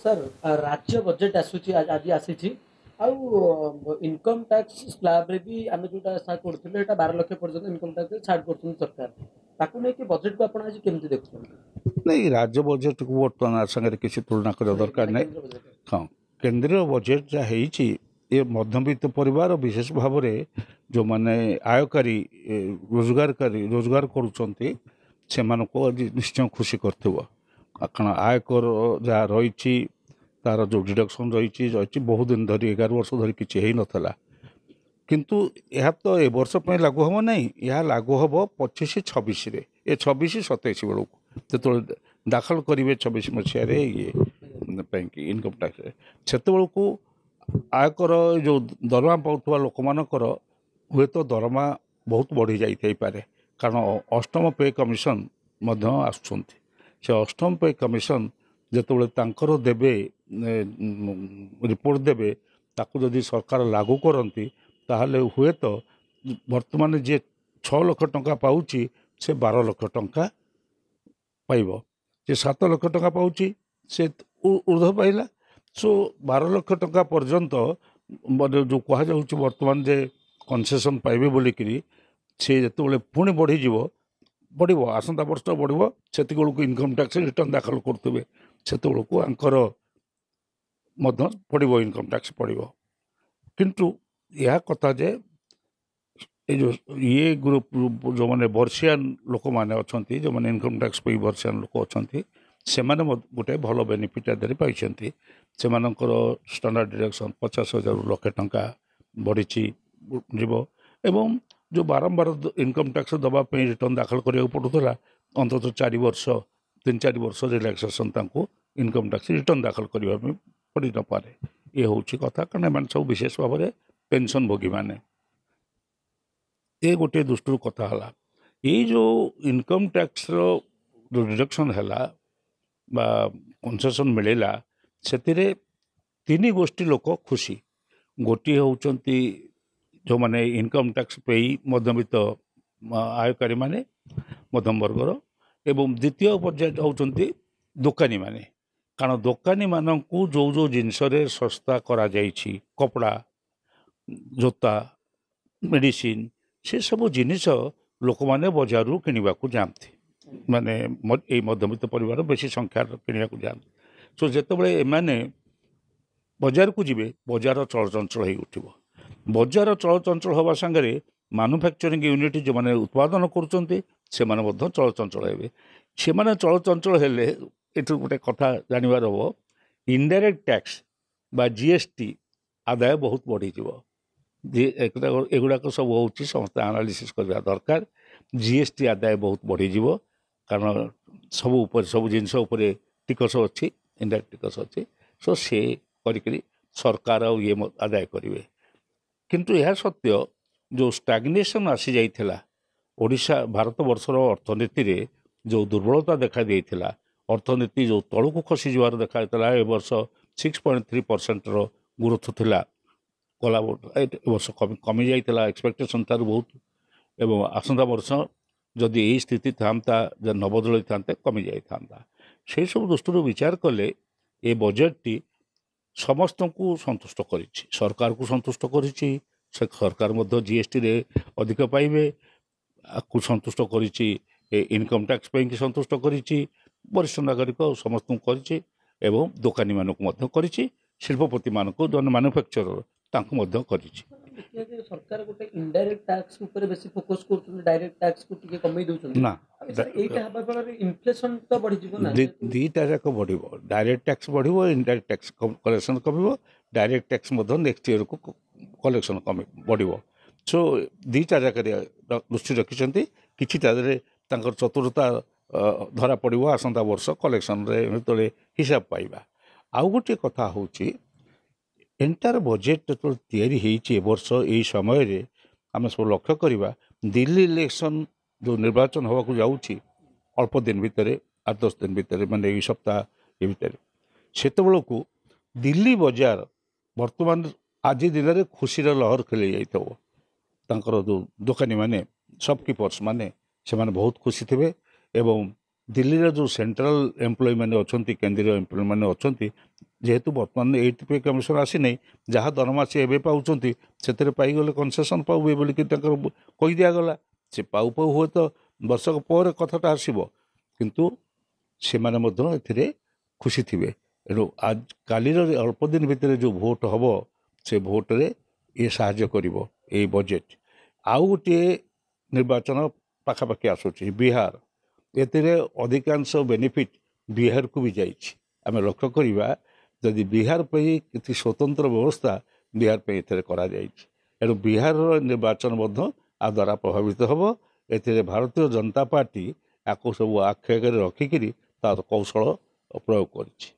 Sir राज्य budget आसूची आज आसी इनकम टैक्स स्लैब रे भी आम जो स्टार्ट करथिले एटा 12 लाख पर्यंत इनकम टैक्स छाड़ करथुन सरकार ताकू नै कि बजेट को आपण आज केमति देखुछन नहीं राज्य बजेट को बर्तमान सागर किसी तुलना कर दरकार नहीं। केंद्र बजेट हाँ केंद्रीय बजेट जहाँ ये मध्यवित्त परिवार विशेष भाव में जो माने आयकारी रोजगार करुँच से निश्चय खुशी कर कारण आयकर जहाँ रही तार जो डिडक्शन रही बहुत दिन धरी 11 वर्ष धरी किसी हो नाला किंतु यह तो ए वर्ष पे लागू हम नहीं यह लागू हम 25-26 ए 26-27 बेलू जो दाखल करेंगे 26 मसीह ये इनकम टैक्स से को आयकर जो दरमा पाउथवा लोक मानकर हुए तो दरमा बहुत बढ़ी जाइए कारण अष्टम पे कमिशन आसुंच से अष्टम पे कमिशन जिते तांकर देवे रिपोर्ट देवे ताकू जदि सरकार लागू करती ताहले हुए तो वर्तमान जे 6 लाख टंका पाउची से 12 लाख टंका पाइब जे 7 लाख टंका पाउची से ऊर्ध्व पाइला सो 12 लाख टंका पर्यंत जो कह जाउची वर्तमान जे कन्सेसन पाइबे बोलिकी से जिते पुणी बढ़ आसंता वर्ष बढ़ से इनकम टैक्स रिटर्न दाखल करुवे से आंकर पड़ो इनकम टैक्स पड़ो किंतु यह कथा जे ये ग्रुप जो मैंने वर्षियान लोक मैंने अच्छा जो मैंने इनकम टैक्स पे वर्षियान लोक अच्छा से गोटे भल बेनिफिट आदि पाई से स्टैंडर्ड डिडक्शन 50,000 लाख टंका बढ़ी एवं जो बारंबार इनकम टैक्स दवाई रिटर्न दाखल करा पड़ूला अंततः 4 वर्ष 3-4 वर्ष रिलैक्सेशन इनकम टैक्स रिटर्न दाखल करने पड़ न पारे ये हूँ कथा कारण एम सब विशेष भाव में पेंशन भोगी मैंने ये गोटे दृष्टि कथा है ये जो इनकम टैक्स जो डिडक्शन है कंसेसन मिलला से 3 गोष्ठी लोक खुशी गोटे होती जो माने इनकम टैक्स पे मध्यवित्त आयकारी माने मध्यम वर्गर एवं द्वितीय पर्याय होती दोकानी माने कारण दोकानी मानू जो जो जिनस सस्ता करा जाइछि कपड़ा जोता मेडिसिन से सब जिनिस लोक माने बजार किणवा को जाती माने ये मध्यवित्त परिवार बेसी संख्यार किणवा को जाती सो जिते एमाने बजार को जीवे बजार चलचंचल हो उठिबो बजार चलचंचल हवा सांगे मैन्युफैक्चरिंग यूनिट जो मैंने उत्पादन करुँच से चलचंचल हे से चलचंचल हेले ये गोटे कथा जानवर हम इनडायरेक्ट टैक्स बा जीएसटी आदाय बहुत बढ़ी एगुड़ाक सब हूँ समस्त एनालिसिस करवा दरकार जीएसटी आदाय बहुत बढ़ी कारण सब जिनस टिकस अच्छी इनडायरेक्ट टिकस अच्छी सो से करी सरकार ये आदाय करेंगे किंतु यह सत्य जो स्टाग्नेशन आसी जाइथिला ओडिशा भारत वर्षर अर्थनीति रे जो दुर्बलता देखा देइथिला अर्थनीति जो तलू को खसी जवार देखा ए वर्ष 6.3% ग्रोथ थिला कला वर्ष कमी जाइथिला एक्सपेक्टेशन तार बहुत एवं आसंता वर्ष जदि यही स्थिति था नबदल था कमी जाता से सब दृष्टि विचार कले ये बजेट टी समस्त को संतुष्ट कर सरकार को संतुष्ट कर सरकार जीएसटी रे अधिक पाइबे आपको संतुष्ट कर इनकम टैक्स पे संतुष्ट कर वरिष्ठ नागरिक समस्त कर दोकानी मानक कर शिल्पपति मानक जो मैन्युफैक्चरर सरकार गोटे इनडायरेक्ट टैक्स ऊपर बेसी फोकस करछन डायरेक्ट टैक्स को टिके कमै दउछन ना एटा हबा फल इन्फ्लेशन तो बढ़ी जीवो ना दीटा जाक बढ़िबो डायरेक्ट टैक्स बढ़िबो इनडायरेक्ट टैक्स कलेक्शन कमिबो डायरेक्ट टैक्स नेक्स्ट ईयर को कलेक्शन कम बढ़िबो सो दीटा जाक दृष्टि रखिछन्ती किछि तादरे चतुरता धरा पड़ो आसंता वर्ष कलेक्शन रे हिसाब पाइबा आउ गोटे कथा होची एंटायर बजेट जो तैयारी होइछि वर्ष यही समय आम सब लक्ष्य करवा दिल्ली इलेक्शन जो निर्वाचन होगा जाऊँगी अल्प दिन भितर 8-10 दिन भितर माने यही सप्ताह ये भितर सेतबेल को दिल्ली बजार वर्तमान आज दिन में खुशीर लहर खेली जाइर जो दोकानी माने शॉपकीपर्स माने से माने बहुत खुशी थे एवं दिल्ली जो सेंट्रल एम्प्लॉय माने अच्छा केंद्रीय एम्प्लॉय माने अच्छा ଯେହେତୁ ବର୍ତ୍ତମାନ 8th ପେ କମିଶନ ଆସିନାହିଁ, ଯାହା ଦରମା ସେ ଏବେ ପାଉଛନ୍ତି ସେଥିରେ ପାଇଗଲେ କନସେସନ୍ ପାଇବେ ବୋଲିକି ତାଙ୍କର କହି ଦିଆଗଲା। ସେ ପାଉ ପାଉ ହୁଏତ ବର୍ଷକ ପରେ କଥାଟା ଆସିବ, କିନ୍ତୁ ସେମାନେ ମଧ୍ୟ ଏଥିରେ ଖୁସି ଥିବେ। ଏଣୁ କାଲିର ଅଳ୍ପ ଦିନ ଭିତରେ ଯେଉଁ ଭୋଟ୍ ହେବ, ସେ ଭୋଟ୍ରେ ଇଏ ସାହାଯ୍ୟ କରିବ ଏଇ ବଜେଟ୍। ଆଉ ଗୋଟିଏ ନିର୍ବାଚନ ପାଖାପାଖି ଆସୁଛି ବିହାର, ଏଥିରେ ଅଧିକାଂଶ ବେନିଫିଟ୍ ବିହାରକୁ ବି ଯାଇଛି। ଆମେ ଲକ୍ଷ୍ୟ କରିବା ଯଦି ବିହାର ପାଇଁ କିଛି ସ୍ୱତନ୍ତ୍ର ବ୍ୟବସ୍ଥା ବିହାର ପାଇଁ ଏଥିରେ କରାଯାଇଛି। ଏଣୁ ବିହାରର ନିର୍ବାଚନ ମଧ୍ୟ ଆ ଦ୍ୱାରା ପ୍ରଭାବିତ ହେବ। ଏଥିରେ ଭାରତୀୟ ଜନତା ପାର୍ଟି ଆକୁ ସବୁ ଆଖି ଆଗରେ ରଖିକିରି ତାର କୌଶଳ ପ୍ରୟୋଗ କରିଛି।